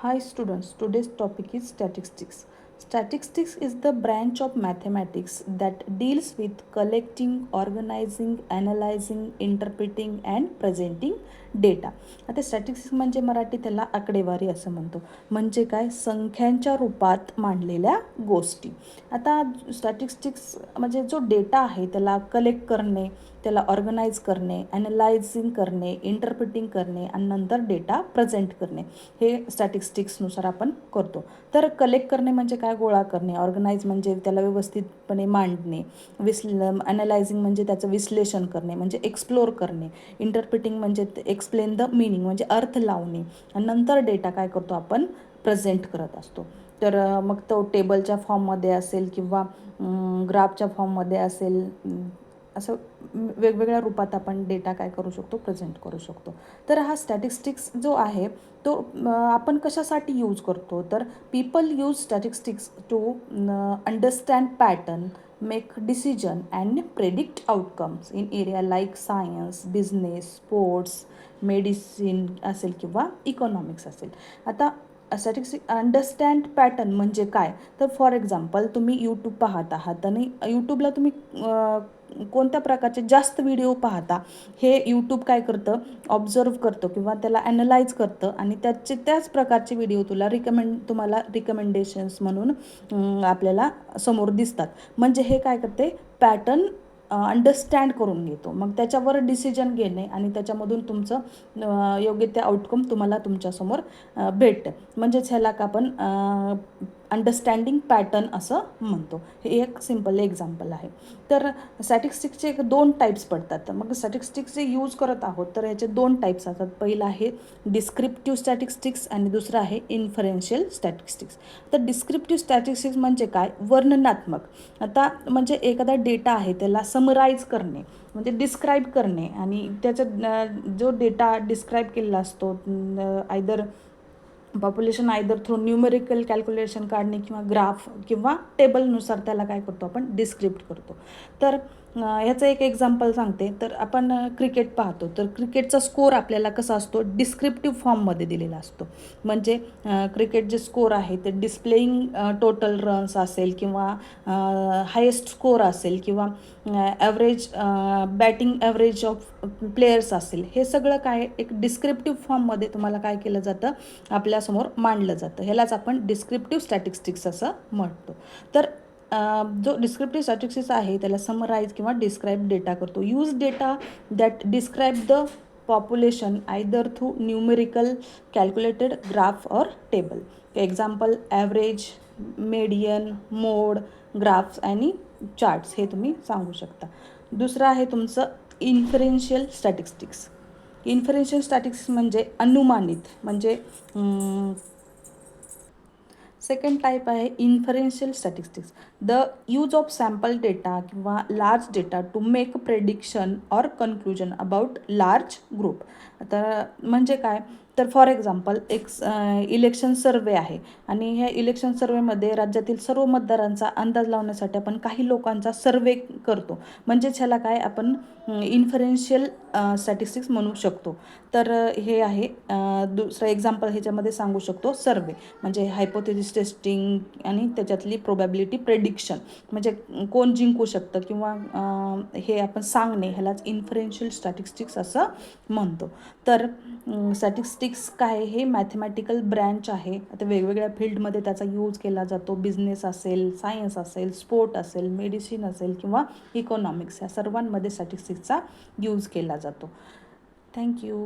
Hi students, today's topic is statistics. Statistics is the branch of mathematics that deals with collecting, organizing, analyzing, interpreting and presenting data. आता statistics म्हणजे मराठी त्याला आकडेवारी असं म्हणतो. म्हणजे काय, संख्यांच्या रूपात मांडलेल्या गोष्टी. आता स्टॅटिस्टिक्स म्हणजे जो डेटा आहे त्याला कलेक्ट करणे, त्याला ऑर्गनाईज करणे, ॲनालायझिंग करणे, इंटरप्रिटिंग करणे आणि नंतर डेटा प्रेझेंट करणे, हे स्टॅटिस्टिक्सनुसार आपण करतो. तर कलेक्ट करणे म्हणजे काय, गोळा करणे. ऑर्गनाईज म्हणजे त्याला व्यवस्थितपणे मांडणे. ॲनालायझिंग म्हणजे त्याचं विश्लेषण करणे, म्हणजे एक्सप्लोर करणे. इंटरप्रिटिंग म्हणजे एक्सप्लेन द मिनिंग म्हणजे अर्थ लावणे. आणि नंतर डेटा काय करतो आपण, प्रेझेंट करत असतो. तर मग तो टेबलच्या फॉर्ममध्ये असेल किंवा ग्राफच्या फॉर्ममध्ये असेल, असं वेगवेगळ्या रूपात आपण डेटा काय करू शकतो, प्रेझेंट करू शकतो. तर हा स्टॅटिस्टिक्स जो आहे तो आपण कशासाठी यूज करतो, तर people use statistics to understand pattern, make decision and predict outcomes in area like science, business, sports, medicine असेल किंवा इकॉनॉमिक्स असेल. आता स्टॅटिस्टिक्स अंडरस्टँड पॅटर्न म्हणजे काय, तर फॉर एक्झाम्पल तुम्ही यूट्यूब पाहत आहात आणि यूट्यूबला तुम्ही कोणत्या प्रकारचे जास्त व्हिडिओ पाहता हे यूट्यूब काय करतं, ऑब्झर्व करतं किंवा त्याला ॲनलाईज करतं आणि त्याच प्रकारचे व्हिडिओ तुम्हाला रिकमेंडेशन्स म्हणून आपल्याला समोर दिसतात. म्हणजे हे काय करते, पॅटर्न अंडरस्टँड करून घेतो. मग त्याच्यावर डिसिजन घेणे आणि त्याच्यामधून तुमचं योग्य ते आउटकम तुम्हाला तुमच्यासमोर भेटतं. म्हणजेच ह्याला का आपण अंडरस्टँडिंग पॅटर्न असं म्हणतो. हे एक सिम्पल एक्झाम्पल आहे. तर स्टॅटिस्टिक्सचे एक 2 टाईप्स पडतात. मग स्टॅटिस्टिक्स जे यूज करत आहोत तर याचे 2 टाईप्स असतात. पहिलं आहे डिस्क्रिप्टिव्ह स्टॅटिस्टिक्स आणि दुसरं आहे इन्फरन्शियल स्टॅटिस्टिक्स. तर डिस्क्रिप्टिव्ह स्टॅटिस्टिक्स म्हणजे काय, वर्णनात्मक. आता म्हणजे एखादा डेटा आहे त्याला समराईज करणे म्हणजे डिस्क्राईब करणे आणि त्याचा जो डेटा डिस्क्राईब केलेला असतो either population either through numerical calculation काढणे किंवा ग्राफ किंवा टेबलनुसार त्याला काय करतो आपण, डिस्क्रिप्ट करतो. तर ह्याचं एक एक्झाम्पल सांगते. तर आपण क्रिकेट पाहतो तर क्रिकेटचा स्कोर आपल्याला कसा असतो, डिस्क्रिप्टिव्ह फॉर्ममध्ये दिलेला असतो. म्हणजे क्रिकेट जे स्कोर आहे ते डिस्प्लेइंग टोटल रन्स असेल किंवा हायेस्ट स्कोर असेल किंवा average batting average of players असेल, हे सगळं काय एक डिस्क्रिप्टिव्ह फॉर्ममध्ये तुम्हाला काय केलं जातं, आपल्यासमोर मांडलं जातं. ह्यालाच आपण डिस्क्रिप्टिव्ह स्टॅटिस्टिक्स असं म्हणतो. तर जो डिस्क्रिप्टिव्ह स्टॅटिस्टिक्स आहे त्याला समराईज किंवा डिस्क्राईब डेटा करतो. Use data that describe the population either through numerical calculated graph और टेबल. एक्झाम्पल ॲव्हरेज, मेडियन, मोड, ग्राफ्स आणि चार्ट्स हे तुम्ही सांगू शकता. दुसरं आहे तुमचं इन्फरन्शियल स्टॅटिस्टिक्स. इन्फरन्शियल स्टॅटिस्टिक्स म्हणजे अनुमानित. म्हणजे सेकंड टाईप आहे inferential statistics. The use of sample data किंवा large data to make prediction और कन्क्लुजन अबाउट लार्ज ग्रुप. तर म्हणजे काय, तर फॉर एक्झाम्पल एक इलेक्शन सर्वे आहे आणि ह्या इलेक्शन सर्वेमध्ये राज्यातील सर्व मतदारांचा अंदाज लावण्यासाठी आपण काही लोकांचा सर्वे करतो. म्हणजेच ह्याला काय आपण इन्फरन्शियल स्टॅटिस्टिक्स म्हणू शकतो. तर हे आहे दुसरं एक्झाम्पल ह्याच्यामध्ये सांगू शकतो सर्वे म्हणजे हायपोथेसिस टेस्टिंग आणि त्याच्यातली प्रोबॅबिलिटी प्रेडिक्शन म्हणजे कोण जिंकू शकतं किंवा हे आपण सांगणे, ह्यालाच इन्फरन्शियल स्टॅटिस्टिक्स असं म्हणतो. तर स्टॅटिस्टिक्स काय, हे मॅथमॅटिकल ब्रँच आहे. आता वेगवेगळ्या फील्डमध्ये त्याचा यूज केला जातो. बिझनेस असेल, सायन्स असेल, स्पोर्ट असेल, मेडिसिन असेल किंवा इकॉनॉमिक्स, या सर्वांमध्ये स्टॅटिस्टिक्सचा यूज केला जातो. थँक्यू.